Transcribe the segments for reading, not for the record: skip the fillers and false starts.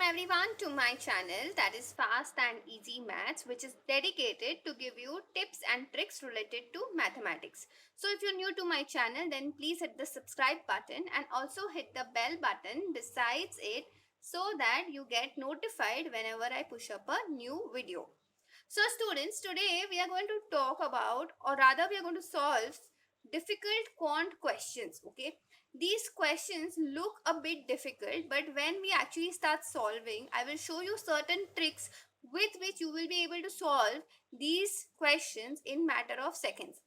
everyone to my channel, that is Fast and Easy Maths, which is dedicated to give you tips and tricks related to mathematics. So if you're new to my channel, then please hit the subscribe button and also hit the bell button besides it so that you get notified whenever I push up a new video. So students, today we are going to talk about, or rather we are going to solve difficult quant questions. Okay, these questions look a bit difficult, but when we actually start solving, I will show you certain tricks with which you will be able to solve these questions in matter of seconds.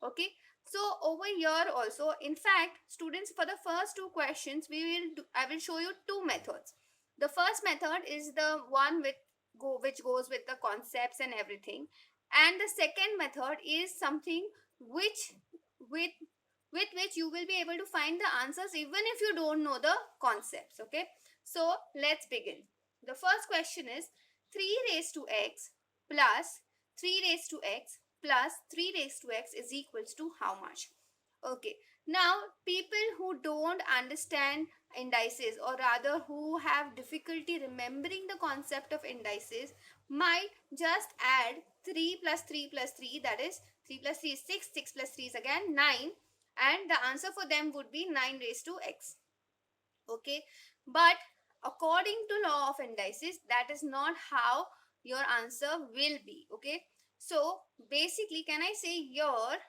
Okay, so over here also, in fact, students, for the first two questions I will show you two methods. The first method is the one which goes with the concepts and everything, and the second method is something which with which you will be able to find the answers even if you don't know the concepts. Okay, so let's begin. The first question is 3 raised to x plus 3 raised to x plus 3 raised to x is equals to how much? Okay, now people who don't understand indices, or rather who have difficulty remembering the concept of indices, might just add 3 plus 3 plus 3, that is 3 plus 3 is 6, 6 plus 3 is again 9, and the answer for them would be 9 raised to x. Okay, but according to law of indices, that is not how your answer will be. Okay, so basically, can I say here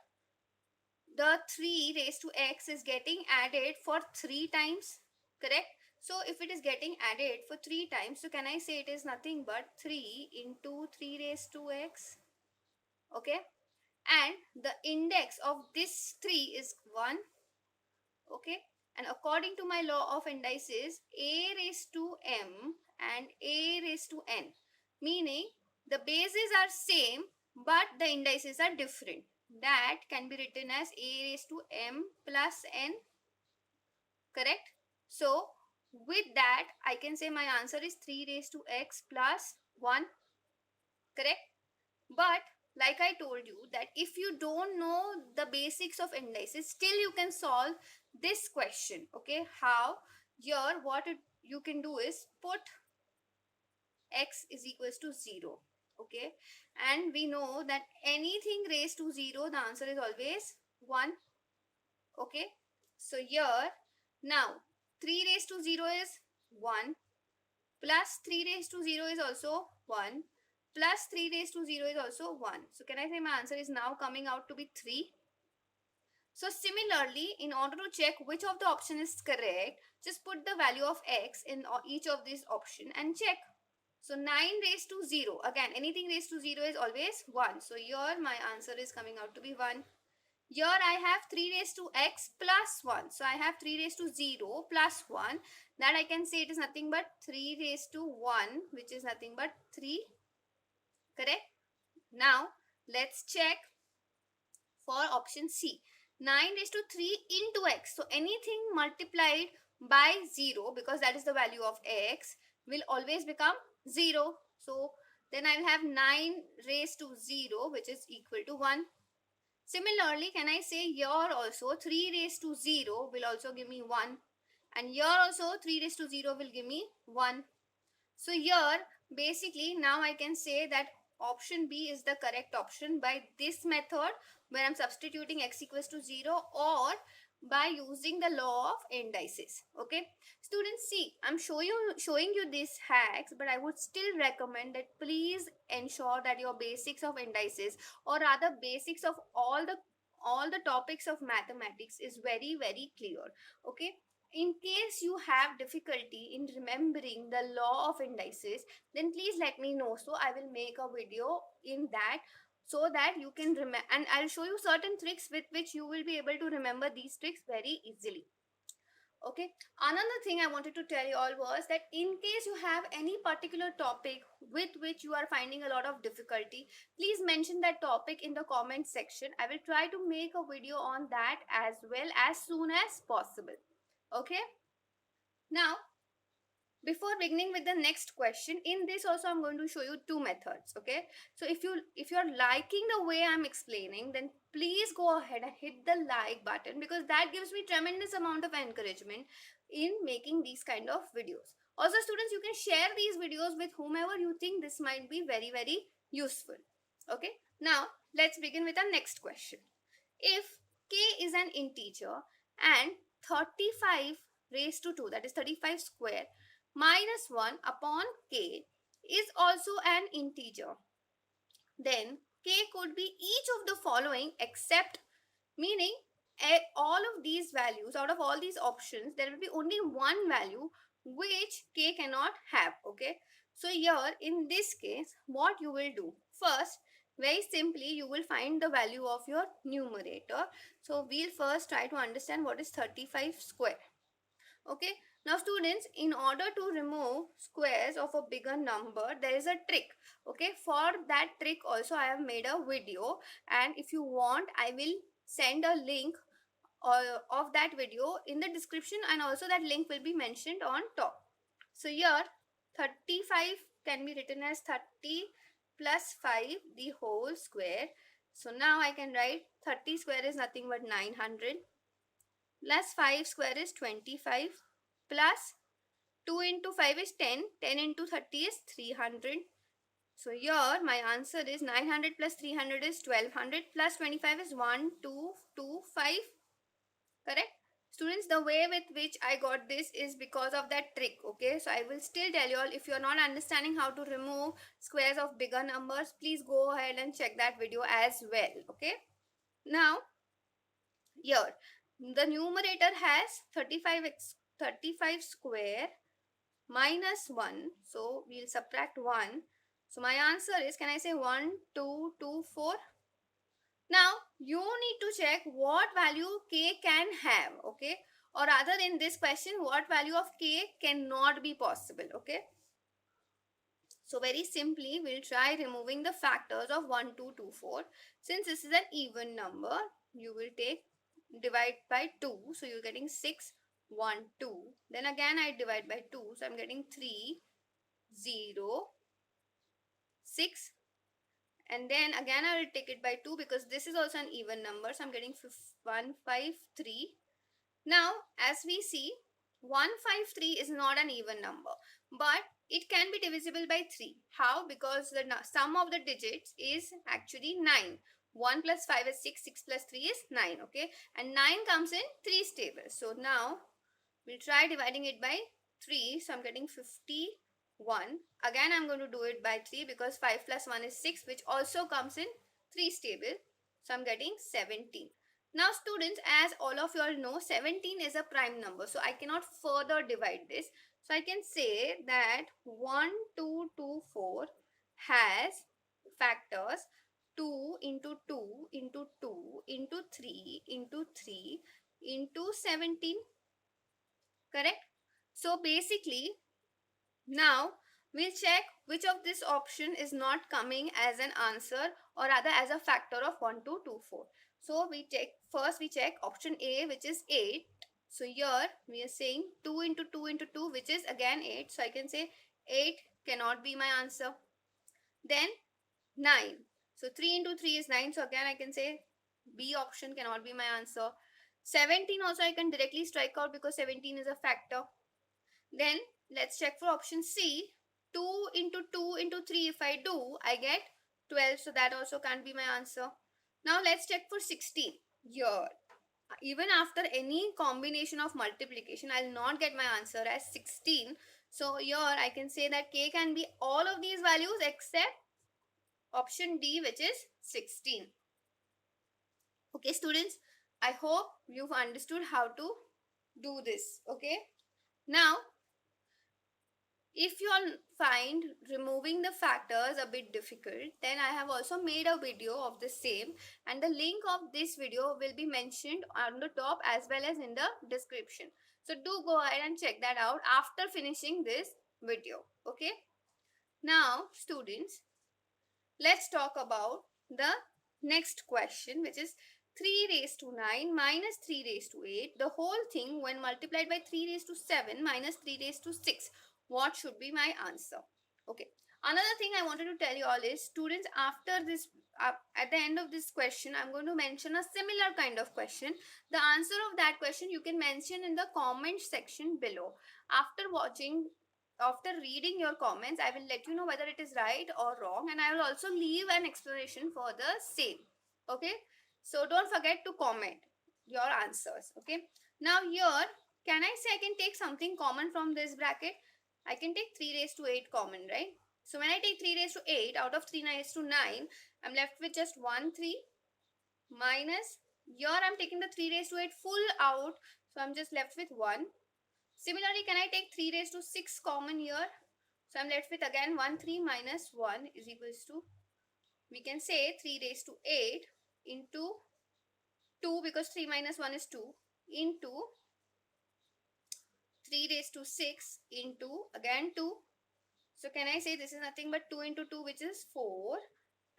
the 3 raised to x is getting added for 3 times, correct? So if it is getting added for 3 times, so can I say it is nothing but 3 into 3 raised to x? Okay, and the index of this 3 is 1. Okay, and according to my law of indices, a raised to m and a raised to n, meaning the bases are same but the indices are different, that can be written as a raised to m plus n, correct? So with that I can say my answer is 3 raised to x plus 1, correct? But like I told you, that if you don't know the basics of indices, still you can solve this question. Okay, how? Here you can do is put x is equals to 0. Okay, and we know that anything raised to 0, the answer is always 1. Okay, so here now 3 raised to 0 is 1, plus 3 raised to 0 is also 1, plus 3 raised to 0 is also 1. So can I say my answer is now coming out to be 3? So similarly, in order to check which of the option is correct, just put the value of x in each of these option and check. So 9 raised to 0, again anything raised to 0 is always 1. So here my answer is coming out to be 1. Here I have 3 raised to x plus 1. So I have 3 raised to 0 plus 1. That I can say it is nothing but 3 raised to 1, which is nothing but 3. Correct? Now let's check for option C. 9 raised to 3 into x. So anything multiplied by 0, because that is the value of x, will always become 0. So then I will have 9 raised to 0, which is equal to 1. Similarly, can I say here also 3 raised to 0 will also give me 1, and here also 3 raised to 0 will give me 1. So here basically now I can say that option B is the correct option by this method, where I'm substituting x equals to 0, or by using the law of indices. Okay, students, see, I'm showing you these hacks, but I would still recommend that please ensure that your basics of indices, or rather basics of all the topics of mathematics, is very clear. Okay, in case you have difficulty in remembering the law of indices, then please let me know, so I will make a video in that, so that you can remember, and I'll show you certain tricks with which you will be able to remember these tricks very easily. Okay, another thing I wanted to tell you all was that in case you have any particular topic with which you are finding a lot of difficulty, please mention that topic in the comment section. I will try to make a video on that as well as soon as possible. Okay, now before beginning with the next question, in this also I'm going to show you two methods. Okay, so if you're liking the way I'm explaining, then please go ahead and hit the like button, because that gives me tremendous amount of encouragement in making these kind of videos. Also students, you can share these videos with whomever you think this might be very, very useful. Okay, now let's begin with our next question. If k is an integer and 35 raised to 2, that is 35 square, minus 1 upon k is also an integer, then k could be each of the following except, meaning all of these values, out of all these options, there will be only one value which k cannot have. Okay, so here in this case, what you will do first, very simply, you will find the value of your numerator. So we'll first try to understand what is 35 square. Okay, now students, in order to remove squares of a bigger number, there is a trick. Okay, for that trick also I have made a video, and if you want, I will send a link of that video in the description, and also that link will be mentioned on top. So here 35 can be written as 30 plus 5 the whole square. So now I can write 30 square is nothing but 900, plus 5 square is 25, plus 2 into 5 is 10, 10 into 30 is 300. So here my answer is 900 plus 300 is 1200, plus 25 is 1225. Correct? Students, the way with which I got this is because of that trick. Okay, so I will still tell you all, if you are not understanding how to remove squares of bigger numbers, please go ahead and check that video as well. Okay, now here the numerator has 35 square minus 1, so we'll subtract 1. So my answer is, can I say 1 2 2 4? Now you need to check what value k can have. Okay, or rather in this question, what value of k cannot be possible. Okay, so very simply, we'll try removing the factors of 1 2 2 4. Since this is an even number, you will take divide by 2, so you're getting 6 1 2. Then again I divide by 2, so I'm getting 3 0 6, and then again I will take it by 2 because this is also an even number, so I'm getting 1 5 3. Now as we see, 153 is not an even number, but it can be divisible by 3. How? Because the sum of the digits is actually 9. 1 plus 5 is 6, 6 plus 3 is 9. Okay, and 9 comes in 3 tables. So now we'll try dividing it by 3. So I'm getting 51. Again I'm going to do it by 3 because 5 plus 1 is 6, which also comes in 3 table. So I'm getting 17. Now students, as all of you all know, 17 is a prime number, so I cannot further divide this. So I can say that 1224 has factors 2 into 2 into 2 into 3 into 3 into 17. Correct? So basically, now we'll check which of this option is not coming as an answer, or rather as a factor of 1224. So we check option A, which is 8. So here we are saying 2 into 2 into 2, which is again 8. So I can say 8 cannot be my answer. Then 9. So 3 into 3 is 9. So again I can say B option cannot be my answer. 17 also I can directly strike out because 17 is a factor. Then let's check for option C. 2 into 2 into 3, if I do, I get 12. So that also can't be my answer. Now let's check for 16. Here, even after any combination of multiplication, I'll not get my answer as 16. So here I can say that k can be all of these values except option D, which is 16. Okay students, I hope you've understood how to do this. Okay, now if you all find removing the factors a bit difficult, then I have also made a video of the same, and the link of this video will be mentioned on the top as well as in the description. So do go ahead and check that out after finishing this video. Okay, now students, let's talk about the next question, which is 3 raised to 9 minus 3 raised to 8. The whole thing when multiplied by 3 raised to 7 minus 3 raised to 6. What should be my answer? Okay. Another thing I wanted to tell you all is, students, after this, at the end of this question, I'm going to mention a similar kind of question. The answer of that question you can mention in the comment section below. After watching after reading your comments, I will let you know whether it is right or wrong, and I will also leave an explanation for the same. Okay, so don't forget to comment your answers. Okay, now here, can I say I can take something common from this bracket? I can take 3 raised to 8 common, right? So when I take 3 raised to 8 out of 3 raised to 9, I'm left with just 1 3 minus, here I'm taking the 3 raised to 8 full out, so I'm just left with 1. Similarly, can I take 3 raised to 6 common here? So I'm left with again 1 3 minus 1 is equals to, we can say 3 raised to 8 into 2, because 3 minus 1 is 2, into 3 raised to 6 into again 2. So can I say this is nothing but 2 into 2, which is 4,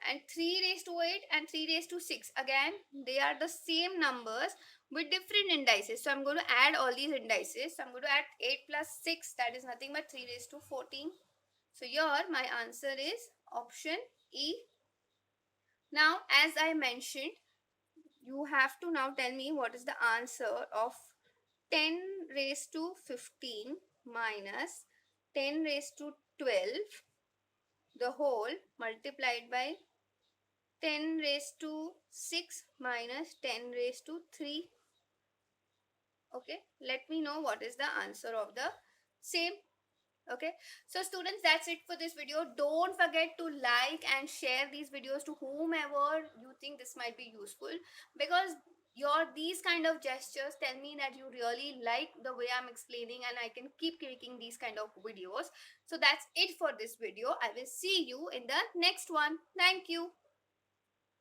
and 3 raised to 8 and 3 raised to 6, again they are the same numbers with different indices. So I'm going to add all these indices. So I'm going to add 8 plus 6, that is nothing but 3 raised to 14. So here my answer is option E. Now, as I mentioned, you have to now tell me what is the answer of 10 raised to 15 minus 10 raised to 12, the whole multiplied by 10 raised to 6 minus 10 raised to 3. Okay, let me know what is the answer of the same. Okay, so students, that's it for this video. Don't forget to like and share these videos to whomever you think this might be useful, because these kind of gestures tell me that you really like the way I'm explaining, and I can keep making these kind of videos. So that's it for this video. I will see you in the next one. Thank you.